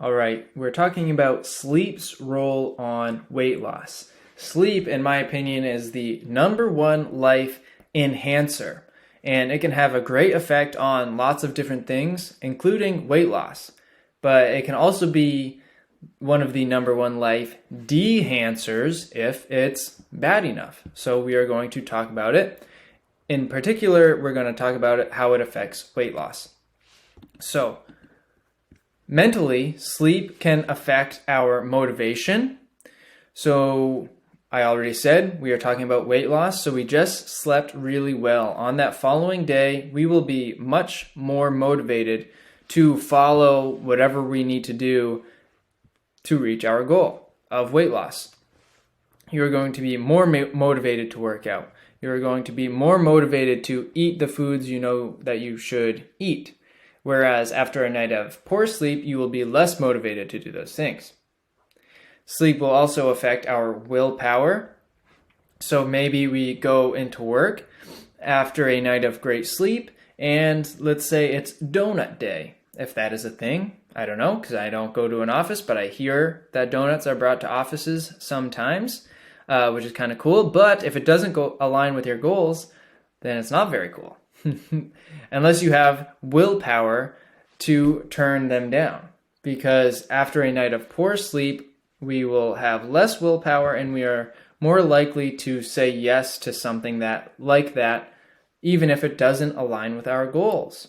All right, we're talking about sleep's role on weight loss. Sleep, in my opinion, is the number one life enhancer, and it can have a great effect on lots of different things, including weight loss. But it can also be one of the number one life dehancers if it's bad enough. So we are going to talk about it. In particular, we're going to talk about how it affects weight loss. So, mentally, sleep can affect our motivation. So, I already said we are talking about weight loss, so we just slept really well. On that following day, we will be much more motivated to follow whatever we need to do to reach our goal of weight loss. You're going to be more motivated to work out. You're going to be more motivated to eat the foods you know that you should eat. Whereas after a night of poor sleep, you will be less motivated to do those things. Sleep will also affect our willpower. So maybe we go into work after a night of great sleep, and let's say it's donut day, if that is a thing. I don't know, because I don't go to an office, but I hear that donuts are brought to offices sometimes, which is kind of cool. But if it doesn't align with your goals, then it's not very cool. Unless you have willpower to turn them down. Because after a night of poor sleep, we will have less willpower and we are more likely to say yes to something like that, even if it doesn't align with our goals.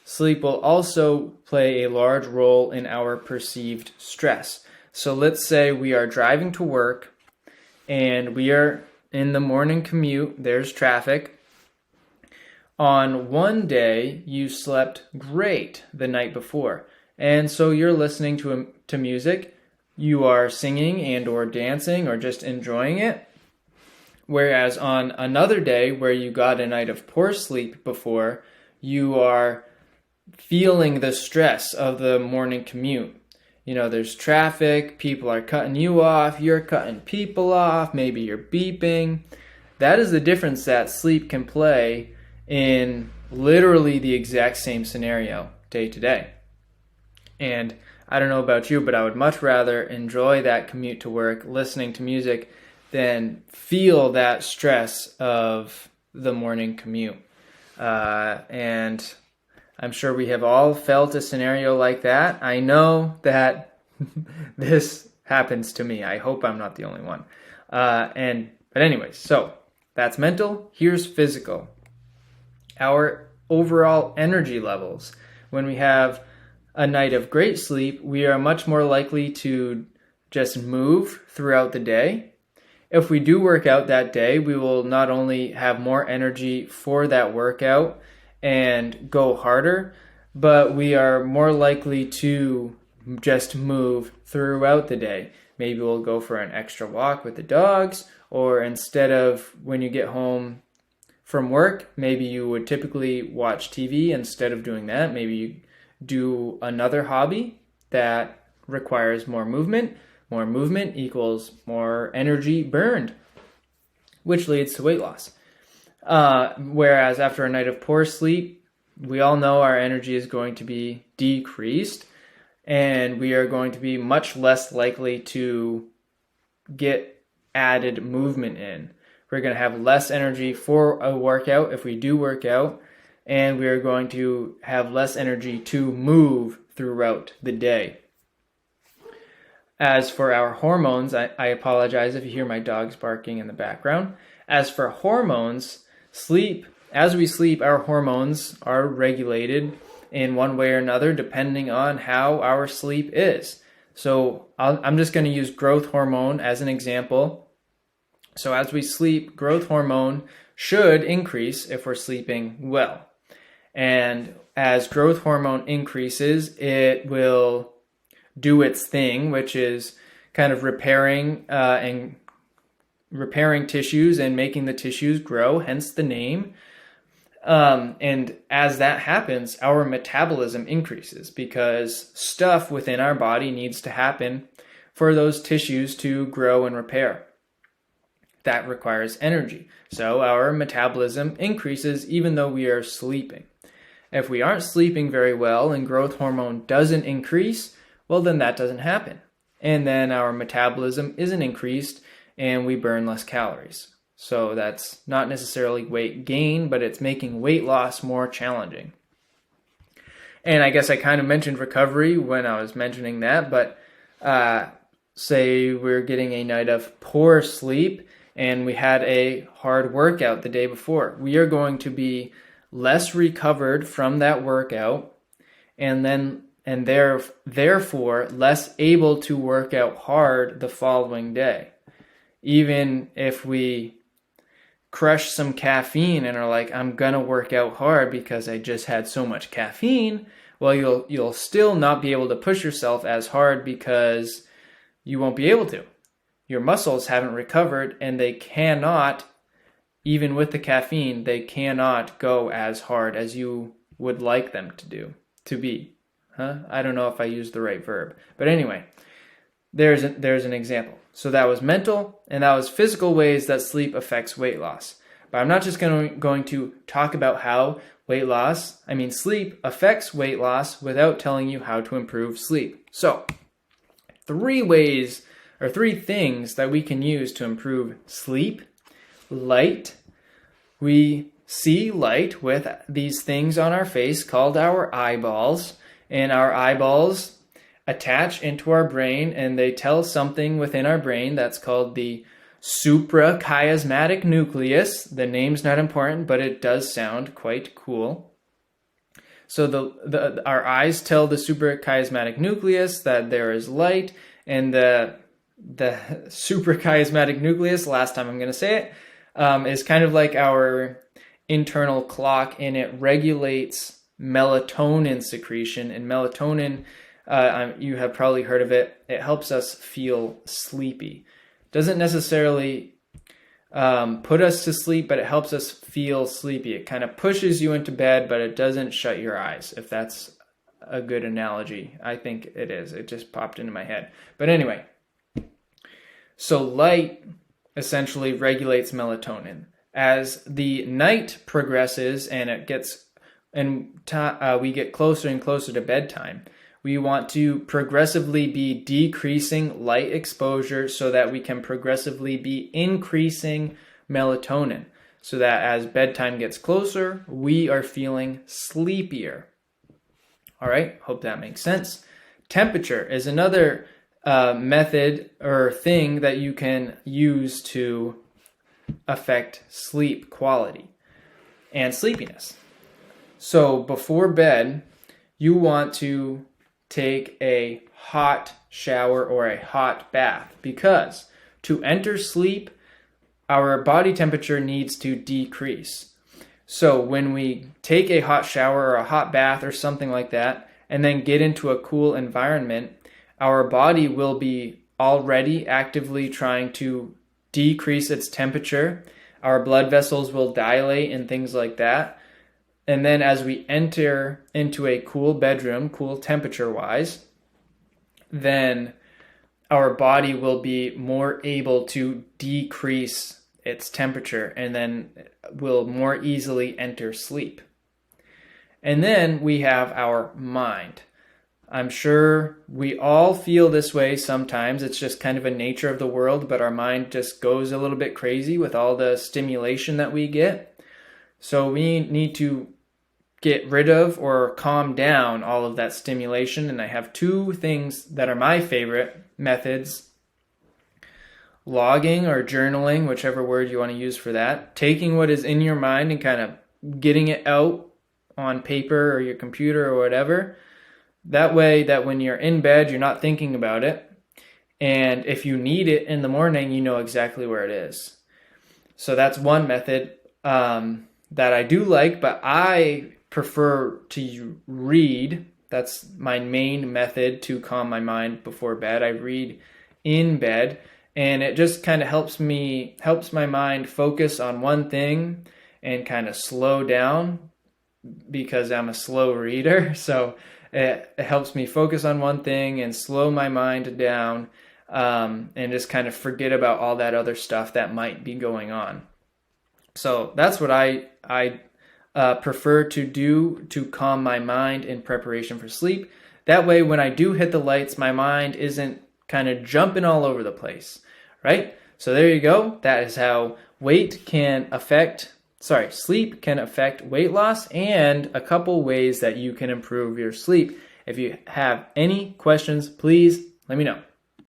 Sleep will also play a large role in our perceived stress. So let's say we are driving to work and we are in the morning commute, there's traffic. On one day, you slept great the night before, and so you're listening to music, you are singing and or dancing or just enjoying it. Whereas on another day where you got a night of poor sleep before, you are feeling the stress of the morning commute. You know, there's traffic, people are cutting you off, you're cutting people off, maybe you're beeping. That is the difference that sleep can play in literally the exact same scenario day to day. And I don't know about you, but I would much rather enjoy that commute to work, listening to music, than feel that stress of the morning commute. And I'm sure we have all felt a scenario like that. I know that this happens to me. I hope I'm not the only one. But anyways, so that's mental. Here's physical. Our overall energy levels. When we have a night of great sleep, we are much more likely to just move throughout the day. If we do work out that day, we will not only have more energy for that workout and go harder, but we are more likely to just move throughout the day. Maybe we'll go for an extra walk with the dogs, or instead of when you get home from work, maybe you would typically watch TV. Instead of doing that, maybe you do another hobby that requires more movement. More movement equals more energy burned, which leads to weight loss. Whereas after a night of poor sleep, we all know our energy is going to be decreased and we are going to be much less likely to get added movement in. We're going to have less energy for a workout if we do work out, and we are going to have less energy to move throughout the day. As for our hormones, I apologize if you hear my dogs barking in the background. As for hormones, as we sleep, our hormones are regulated in one way or another depending on how our sleep is. So I'm just going to use growth hormone as an example. So as we sleep, growth hormone should increase if we're sleeping well. And as growth hormone increases, it will do its thing, which is kind of repairing tissues and making the tissues grow, hence the name. And as that happens, our metabolism increases because stuff within our body needs to happen for those tissues to grow and repair. That requires energy. So our metabolism increases even though we are sleeping. If we aren't sleeping very well and growth hormone doesn't increase, well, then that doesn't happen. And then our metabolism isn't increased and we burn less calories. So that's not necessarily weight gain, but it's making weight loss more challenging. And I guess I kind of mentioned recovery when I was mentioning that, but say we're getting a night of poor sleep and we had a hard workout the day before. We are going to be less recovered from that workout and therefore less able to work out hard the following day. Even if we crush some caffeine and are like, I'm gonna work out hard because I just had so much caffeine, well, you'll still not be able to push yourself as hard because you won't be able to. Your muscles haven't recovered and they cannot, even with the caffeine, they cannot go as hard as you would like them to be. I don't know if I used the right verb. But anyway, there's an example. So that was mental and that was physical ways that sleep affects weight loss. But I'm not just going to talk about how sleep affects weight loss without telling you how to improve sleep. So, 3 things that we can use to improve sleep. Light. We see light with these things on our face called our eyeballs, and our eyeballs attach into our brain and they tell something within our brain that's called the suprachiasmatic nucleus. The name's not important, but it does sound quite cool. So our eyes tell the suprachiasmatic nucleus that there is light, and the suprachiasmatic nucleus, last time I'm going to say it, is kind of like our internal clock, and it regulates melatonin secretion. And melatonin, you have probably heard of it. It helps us feel sleepy. Doesn't necessarily put us to sleep, but it helps us feel sleepy. It kind of pushes you into bed, but it doesn't shut your eyes, if that's a good analogy. I think it is. It just popped into my head. But anyway, so light essentially regulates melatonin. As the night progresses and we get closer and closer to bedtime, we want to progressively be decreasing light exposure so that we can progressively be increasing melatonin, so that as bedtime gets closer, we are feeling sleepier. All right, hope that makes sense. Temperature is another method or thing that you can use to affect sleep quality and sleepiness. So before bed, you want to take a hot shower or a hot bath, because to enter sleep, our body temperature needs to decrease. So when we take a hot shower or a hot bath or something like that, and then get into a cool environment, our body will be already actively trying to decrease its temperature. Our blood vessels will dilate and things like that. And then as we enter into a cool bedroom, cool temperature-wise, then our body will be more able to decrease its temperature and then will more easily enter sleep. And then we have our mind. I'm sure we all feel this way sometimes. It's just kind of a nature of the world, but our mind just goes a little bit crazy with all the stimulation that we get. So we need to get rid of or calm down all of that stimulation. And I have 2 things that are my favorite methods: logging or journaling, whichever word you want to use for that. Taking what is in your mind and kind of getting it out on paper or your computer or whatever. That way that when you're in bed, you're not thinking about it. And if you need it in the morning, you know exactly where it is. So that's one method that I do like, but I prefer to read. That's my main method to calm my mind before bed. I read in bed, and it just kind of helps my mind focus on one thing and kind of slow down, because I'm a slow reader. So it helps me focus on one thing and slow my mind down, and just kind of forget about all that other stuff that might be going on. So that's what I prefer to do to calm my mind in preparation for sleep. That way, when I do hit the lights, my mind isn't kind of jumping all over the place, right? So there you go. That is how sleep can affect weight loss, and a couple ways that you can improve your sleep. If you have any questions, please let me know.